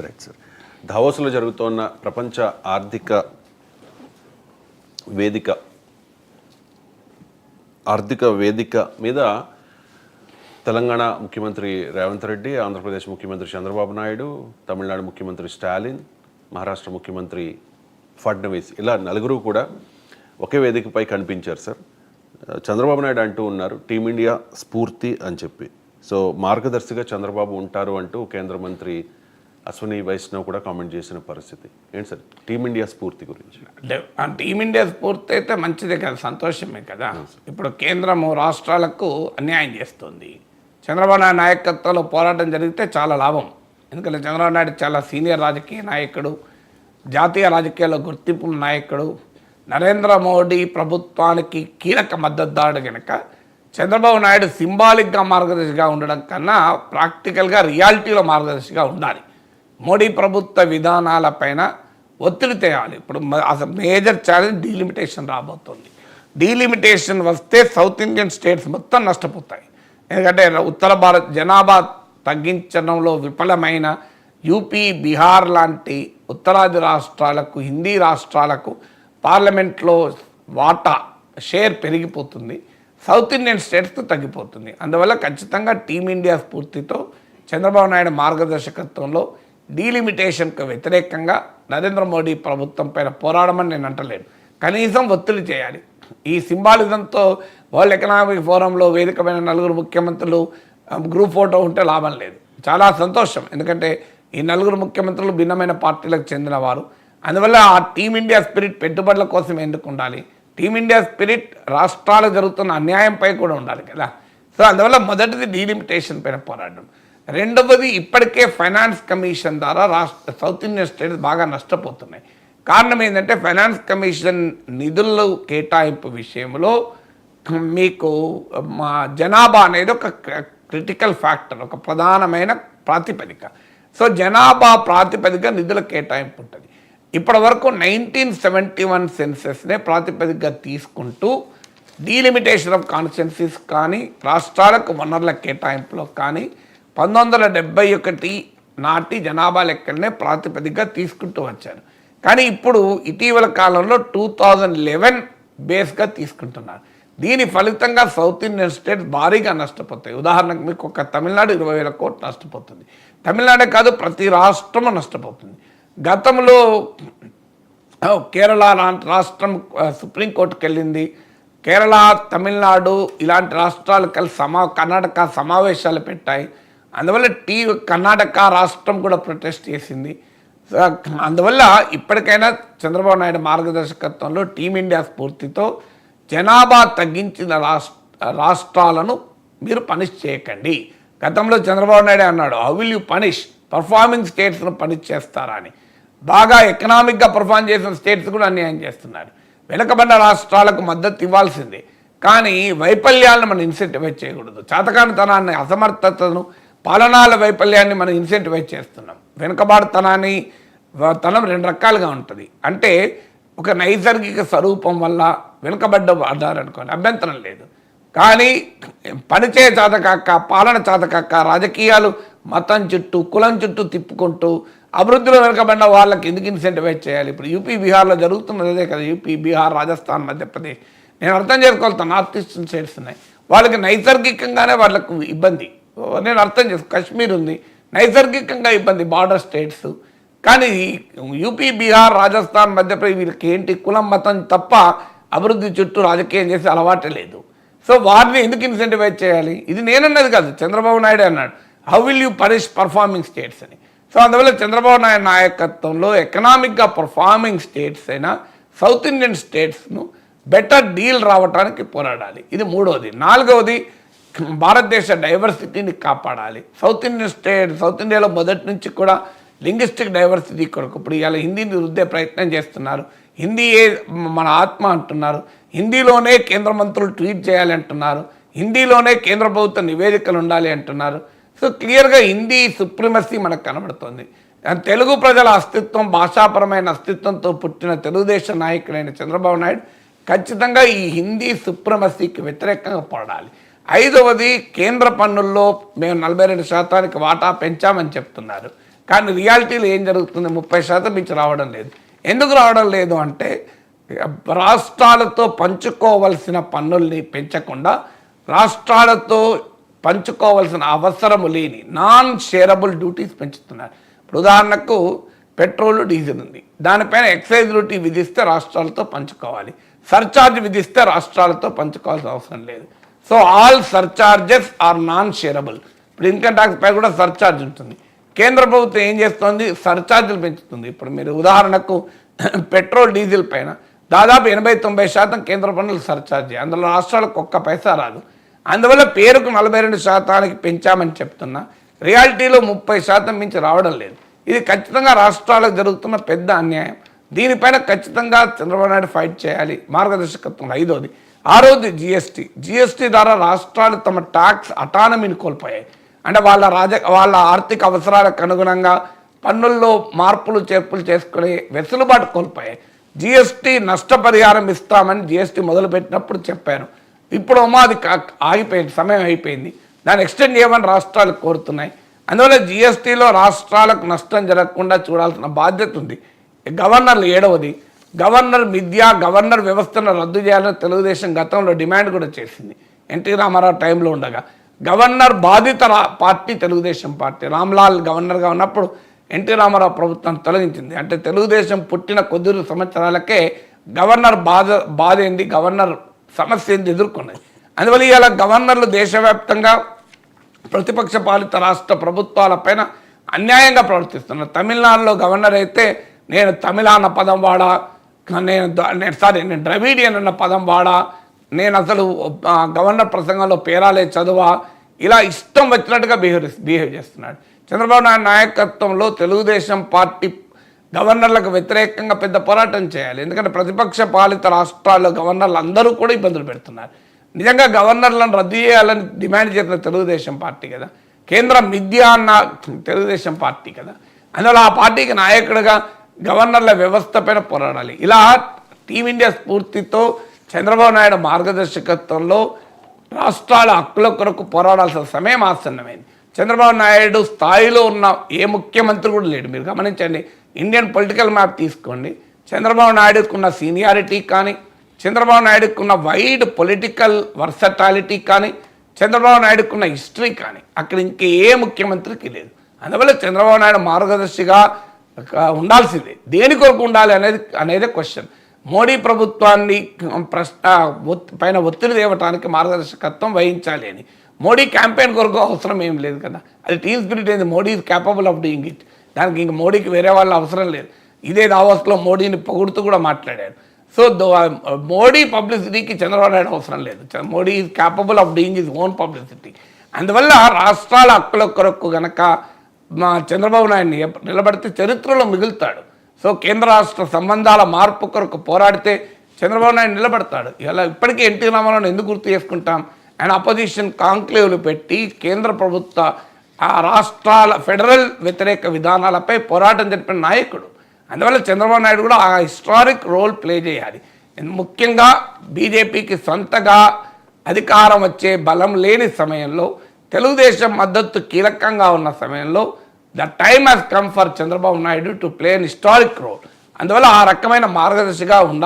Right sir. దావోస్లో జరుగుతున్న ప్రపంచ ఆర్థిక వేదిక మీద తెలంగాణ ముఖ్యమంత్రి రేవంత్ రెడ్డి, ఆంధ్రప్రదేశ్ ముఖ్యమంత్రి చంద్రబాబు నాయుడు, తమిళనాడు ముఖ్యమంత్రి స్టాలిన్, మహారాష్ట్ర ముఖ్యమంత్రి ఫడ్నవీస్ ఇలా నలుగురు కూడా ఒకే వేదికపై కనిపించారు సార్. చంద్రబాబు నాయుడు అంటూ ఉన్నారు టీమిండియా స్ఫూర్తి అని చెప్పి. సో మార్గదర్శిగా చంద్రబాబు ఉంటారు అంటూ కేంద్ర మంత్రి అశ్విని వైష్ణవ్ కూడా కామెంట్ చేసిన పరిస్థితి ఏంటి సార్ టీమిండియా స్ఫూర్తి గురించి? టీమిండియా స్ఫూర్తి అయితే మంచిదే కదా, సంతోషమే కదా. ఇప్పుడు కేంద్రము రాష్ట్రాలకు అన్యాయం చేస్తుంది. చంద్రబాబు నాయుడు నాయకత్వంలో పోరాటం జరిగితే చాలా లాభం. ఎందుకంటే చంద్రబాబు నాయుడు చాలా సీనియర్ రాజకీయ నాయకుడు, జాతీయ రాజకీయాల్లో గుర్తింపు నాయకుడు, నరేంద్ర మోడీ ప్రభుత్వానికి కీలక మద్దతుదారుడు కనుక చంద్రబాబు నాయుడు సింబాలిక్గా మార్గదర్శిగా ఉండడం కన్నా ప్రాక్టికల్గా రియాలిటీలో మార్గదర్శిగా ఉండాలి. మోడీ ప్రభుత్వ విధానాలపైన ఒత్తిడి తేవాలి. ఇప్పుడు అసలు మేజర్ ఛాలెంజ్ డీలిమిటేషన్ రాబోతుంది. డీలిమిటేషన్ వస్తే సౌత్ ఇండియన్ స్టేట్స్ మొత్తం నష్టపోతాయి. ఎందుకంటే ఉత్తర భారత్ జనాభా తగ్గించడంలో విఫలమైన యూపీ, బీహార్ లాంటి ఉత్తరాది రాష్ట్రాలకు, హిందీ రాష్ట్రాలకు పార్లమెంట్లో వాటా షేర్ పెరిగిపోతుంది, సౌత్ ఇండియన్ స్టేట్స్తో తగ్గిపోతుంది. అందువల్ల ఖచ్చితంగా టీమిండియా స్ఫూర్తితో చంద్రబాబు నాయుడు మార్గదర్శకత్వంలో డీలిమిటేషన్కు వ్యతిరేకంగా నరేంద్ర మోడీ ప్రభుత్వం పైన పోరాడమని నేను అంటలేను, కనీసం ఒత్తిడి చేయాలి. ఈ సింబాలిజంతో వరల్డ్ ఎకనామిక్ ఫోరంలో వేదికమైన నలుగురు ముఖ్యమంత్రులు గ్రూప్ ఫోటో ఉంటే లాభం లేదు. చాలా సంతోషం, ఎందుకంటే ఈ నలుగురు ముఖ్యమంత్రులు భిన్నమైన పార్టీలకు చెందినవారు. అందువల్ల ఆ టీమిండియా స్పిరిట్ పెట్టుబడుల కోసం ఎందుకు ఉండాలి? టీమిండియా స్పిరిట్ రాష్ట్రాలకు జరుగుతున్న అన్యాయంపై కూడా ఉండాలి కదా. సో అందువల్ల మొదటిది డీలిమిటేషన్ పైన పోరాటం. రెండవది ఇప్పటికే ఫైనాన్స్ కమిషన్ ద్వారా సౌత్ ఇండియన్ స్టేట్స్ బాగా నష్టపోతున్నాయి. కారణం ఏంటంటే ఫైనాన్స్ కమిషన్ నిధుల కేటాయింపు విషయంలో మీకు మా జనాభా అనేది ఒక క్రిటికల్ ఫ్యాక్టర్, ఒక ప్రధానమైన ప్రాతిపదిక. సో జనాభా ప్రాతిపదిక నిధుల కేటాయింపు ఉంటుంది. ఇప్పటి వరకు 1971 సెన్సెస్నే ప్రాతిపదికగా తీసుకుంటూ డీలిమిటేషన్ ఆఫ్ కాన్స్టిట్యున్సీస్ కానీ రాష్ట్రాలకు వనరుల కేటాయింపులో కానీ 1971 నాటి జనాభా లెక్కలనే ప్రాతిపదికగా తీసుకుంటూ వచ్చారు. కానీ ఇప్పుడు ఇటీవల కాలంలో 2011 బేస్గా తీసుకుంటున్నారు. దీని ఫలితంగా సౌత్ ఇండియన్ స్టేట్స్ భారీగా నష్టపోతాయి. ఉదాహరణకు మీకు ఒక తమిళనాడు 20,000 కోట్లు నష్టపోతుంది. తమిళనాడే కాదు, ప్రతి రాష్ట్రము నష్టపోతుంది. గతంలో కేరళ రాష్ట్రం సుప్రీంకోర్టుకు వెళ్ళింది. కేరళ, తమిళనాడు ఇలాంటి రాష్ట్రాలు కలిసి కర్ణాటక సమావేశాలు పెట్టాయి. అందువల్ల కర్ణాటక రాష్ట్రం కూడా ప్రొటెస్ట్ చేసింది. అందువల్ల ఇప్పటికైనా చంద్రబాబు నాయుడు మార్గదర్శకత్వంలో టీమిండియా స్ఫూర్తితో జనాభా తగ్గించిన రాష్ట్రాలను మీరు పనిష్ చేయకండి. గతంలో చంద్రబాబు నాయుడు అన్నాడు, how will you punish performing స్టేట్స్ను పనిష్ చేస్తారా అని. బాగా ఎకనామిక్గా పర్ఫార్మ్ చేసిన స్టేట్స్ కూడా అన్యాయం చేస్తున్నారు. వెనుకబడ్డ రాష్ట్రాలకు మద్దతు ఇవ్వాల్సిందే, కానీ వైఫల్యాలను మనం ఇన్సెంటివైజ్ చేయకూడదు. చేతకానితనాన్ని, అసమర్థతను, పాలనాల వైఫల్యాన్ని మనం ఇన్సెంటివైజ్ చేస్తున్నాం. తనం రెండు రకాలుగా ఉంటుంది. అంటే ఒక నైసర్గిక స్వరూపం వల్ల వెనుకబడ్డ ఆధారనుకోండి, అభ్యంతరం లేదు. కానీ పనిచే చేతకాక, పాలన చేతకాక, రాజకీయాలు మతం చుట్టూ, కులం చుట్టూ తిప్పుకుంటూ అభివృద్ధిలో వెనుకబడిన వాళ్ళకి ఎందుకు ఇన్సెంటివైజ్ చేయాలి? ఇప్పుడు యూపీ, బీహార్లో జరుగుతున్నది అదే కదా. యూపీ, బీహార్, రాజస్థాన్, మధ్యప్రదేశ్, నేను అర్థం చేసుకోగలుగుతాను. నార్త్ ఈస్టర్న్ స్టేట్స్ ఉన్నాయి, వాళ్ళకి నైసర్గికంగానే వాళ్ళకు ఇబ్బంది. నేను అర్థం కాశ్మీర్ ఉంది, నైసర్గికంగా ఇబ్బంది, బార్డర్ స్టేట్స్. కానీ యూపీ, బీహార్, రాజస్థాన్, మధ్యప్రదేశ్ వీళ్ళకి ఏంటి, కులం మతం తప్ప అభివృద్ధి చుట్టూ రాజకీయం చేసే అలవాటే లేదు. సో వారిని ఎందుకు ఇన్సెంటివైజ్ చేయాలి? ఇది నేనన్నది కాదు, చంద్రబాబు నాయుడు అన్నాడు, how will you punish performing states అని. సో అందువల్ల చంద్రబాబు నాయుడు నాయకత్వంలో ఎకనామిక్గా పర్ఫార్మింగ్ స్టేట్స్ అయినా సౌత్ ఇండియన్ స్టేట్స్ను బెటర్ డీల్ రావడానికి పోరాడాలి. ఇది మూడవది. నాలుగవది, భారతదేశ డైవర్సిటీని కాపాడాలి. సౌత్ ఇండియాలో మొదటి నుంచి కూడా లింగ్విస్టిక్ డైవర్సిటీ కొరకు ఇప్పుడు ఇవాళ హిందీని రుద్దే ప్రయత్నం చేస్తున్నారు. హిందీయే మన ఆత్మ అంటున్నారు. హిందీలోనే కేంద్ర మంత్రులు ట్వీట్ చేయాలి అంటున్నారు. హిందీలోనే కేంద్ర ప్రభుత్వ నివేదికలు ఉండాలి అంటున్నారు. సో క్లియర్గా హిందీ సుప్రీమసీ మనకు కనబడుతుంది. తెలుగు ప్రజల అస్తిత్వం, భాషాపరమైన అస్తిత్వంతో పుట్టిన తెలుగుదేశం నాయకుడైన చంద్రబాబు నాయుడు ఖచ్చితంగా ఈ హిందీ సుప్రీమసీకి వ్యతిరేకంగా పోరాడాలి. ఐదవది, కేంద్ర పన్నుల్లో మేము 42% వాటా పెంచామని చెప్తున్నారు, కానీ రియాలిటీలో ఏం జరుగుతుంది? 30% మించి రావడం లేదు. ఎందుకు రావడం లేదు అంటే రాష్ట్రాలతో పంచుకోవలసిన పన్నుల్ని పెంచకుండా రాష్ట్రాలతో పంచుకోవాల్సిన అవసరము లేని నాన్ షేరబుల్ డ్యూటీస్ పెంచుతున్నారు. ఇప్పుడు ఉదాహరణకు పెట్రోల్ డీజిల్ ఉంది, దానిపైన ఎక్సైజ్ డ్యూటీ విధిస్తే రాష్ట్రాలతో పంచుకోవాలి, సర్చార్జ్ విధిస్తే రాష్ట్రాలతో పంచుకోవాల్సిన అవసరం లేదు. So all surcharges are non shareable. ఇప్పుడు ఇన్కమ్ ట్యాక్స్ పై కూడా సర్చార్జ్ ఉంటుంది. కేంద్ర ప్రభుత్వం ఏం చేస్తుంది? సర్చార్జీలు పెంచుతుంది. ఇప్పుడు మీరు ఉదాహరణకు పెట్రోల్ డీజిల్ పైన దాదాపు 80-90% కేంద్ర పన్నులు సర్చార్జీ, అందులో రాష్ట్రాలకు ఒక్క పైసా రాదు. అందువల్ల పేరుకు 42% పెంచామని చెప్తున్నా, రియాలిటీలో 30% మించి రావడం లేదు. ఇది ఖచ్చితంగా రాష్ట్రాలకు జరుగుతున్న పెద్ద అన్యాయం. దీనిపైన ఖచ్చితంగా చంద్రబాబు నాయుడు ఫైట్ చేయాలి. మార్గదర్శకత్వం 5వది. 6వది జిఎస్టీ ద్వారా రాష్ట్రాలు తమ ట్యాక్స్ అటానమీని కోల్పోయాయి. అంటే వాళ్ళ ఆర్థిక అవసరాలకు అనుగుణంగా పన్నుల్లో మార్పులు చేర్పులు చేసుకునే వెసులుబాటు కోల్పోయాయి. జిఎస్టీ నష్టపరిహారం ఇస్తామని జిఎస్టీ మొదలుపెట్టినప్పుడు చెప్పారు. ఇప్పుడు అది ఆగిపోయింది, సమయం అయిపోయింది. దాన్ని ఎక్స్టెండ్ చేయమని రాష్ట్రాలు కోరుతున్నాయి. అందువల్ల జిఎస్టీలో రాష్ట్రాలకు నష్టం జరగకుండా చూడాల్సిన బాధ్యత ఉంది. గవర్నర్లు 7వది. గవర్నర్ మిథ్యా గవర్నర్ వ్యవస్థను రద్దు చేయాలని తెలుగుదేశం గతంలో డిమాండ్ కూడా చేసింది, ఎన్టీ రామారావు టైంలో ఉండగా. గవర్నర్ బాధిత పార్టీ తెలుగుదేశం పార్టీ. రామ్లాల్ గవర్నర్గా ఉన్నప్పుడు ఎన్టీ రామారావు ప్రభుత్వం తొలగించింది. అంటే తెలుగుదేశం పుట్టిన కొద్ది సంవత్సరాలకే గవర్నర్ బాధ ఏంది, గవర్నర్ సమస్య ఏంది ఎదుర్కొన్నది. అందువల్ల ఇవాళ గవర్నర్లు దేశవ్యాప్తంగా ప్రతిపక్ష పాలిత రాష్ట్ర ప్రభుత్వాలపైన అన్యాయంగా ప్రవర్తిస్తున్నారు. తమిళనాడులో గవర్నర్ అయితే నేను తమిళ అన్న పదం వాడా, నేను ద్రవిడియన్ అన్న పదం వాడా, నేను అసలు గవర్నర్ ప్రసంగంలో పేరాలే చదువా, ఇలా ఇష్టం వచ్చినట్టుగా బిహేవ్ చేస్తున్నాడు. చంద్రబాబు నాయుడు నాయకత్వంలో తెలుగుదేశం పార్టీ గవర్నర్లకు వ్యతిరేకంగా పెద్ద పోరాటం చేయాలి. ఎందుకంటే ప్రతిపక్ష పాలిత రాష్ట్రాల్లో గవర్నర్లు అందరూ కూడా ఇబ్బందులు పెడుతున్నారు. నిజంగా గవర్నర్లను రద్దు చేయాలని డిమాండ్ చేసిన తెలుగుదేశం పార్టీ కదా, కేంద్రం మిథ్య అన్న తెలుగుదేశం పార్టీ కదా. అందువల్ల ఆ పార్టీకి నాయకుడిగా గవర్నర్ల వ్యవస్థ పైన పోరాడాలి. ఇలా టీమిండియా స్ఫూర్తితో చంద్రబాబు నాయుడు మార్గదర్శకత్వంలో రాష్ట్రాల హక్కుల కొరకు పోరాడాల్సిన సమయం ఆసన్నమైంది. చంద్రబాబు నాయుడు స్థాయిలో ఉన్న ఏ ముఖ్యమంత్రి కూడా లేడు. మీరు గమనించండి, ఇండియన్ పొలిటికల్ మ్యాప్ తీసుకోండి. చంద్రబాబు నాయుడుకున్న సీనియారిటీ కానీ, చంద్రబాబు నాయుడుకున్న వైడ్ పొలిటికల్ వర్సటాలిటీ కానీ, చంద్రబాబు నాయుడుకున్న హిస్టరీ కానీ అక్కడ ఇంకే ఏ ముఖ్యమంత్రికి లేదు. అందువల్ల చంద్రబాబు నాయుడు మార్గదర్శిగా ఉండాల్సిందే. దేని కొరకు ఉండాలి అనేదే క్వశ్చన్. మోడీ ప్రభుత్వాన్ని పైన ఒత్తిడి తేవటానికి మార్గదర్శకత్వం వహించాలి అని. మోడీ క్యాంపెయిన్ కొరకు అవసరం ఏం లేదు కదా, అది టీమ్ స్పిరిట్ ఏంది, Modi is capable of doing it. దానికి ఇంక మోడీకి వేరే వాళ్ళ అవసరం లేదు. ఇదే దావోస్లో మోడీని పొగుడుతూ కూడా మాట్లాడారు. సో మోడీ పబ్లిసిటీకి చంద్రబాబు నాయుడు అవసరం లేదు. Modi is capable of doing his own publicity. అందువల్ల రాష్ట్రాల హక్కుల కొరకు గనక చంద్రబాబు నాయుడిని నిలబడితే చరిత్రలో మిగులుతాడు. సో కేంద్ర రాష్ట్ర సంబంధాల మార్పు కొరకు పోరాడితే చంద్రబాబు నాయుడు నిలబడతాడు. ఇలా ఇప్పటికీ ఎన్టీ రామారావుని ఎందుకు గుర్తు చేసుకుంటాం? ఆయన అపోజిషన్ కాంక్లేవ్లు పెట్టి కేంద్ర ప్రభుత్వ రాష్ట్రాల ఫెడరల్ వ్యతిరేక విధానాలపై పోరాటం జరిపిన నాయకుడు. అందువల్ల చంద్రబాబు నాయుడు కూడా ఆ హిస్టారిక్ రోల్ ప్లే చేయాలి. ముఖ్యంగా బీజేపీకి సొంతగా అధికారం వచ్చే బలం లేని సమయంలో, తెలుగుదేశం మద్దతు కీలకంగా ఉన్న సమయంలో the time has come for Chandrababu Naidu to play an historic role. అందువల్ల ఆ రకమైన మార్గదర్శిగా ఉండాలి.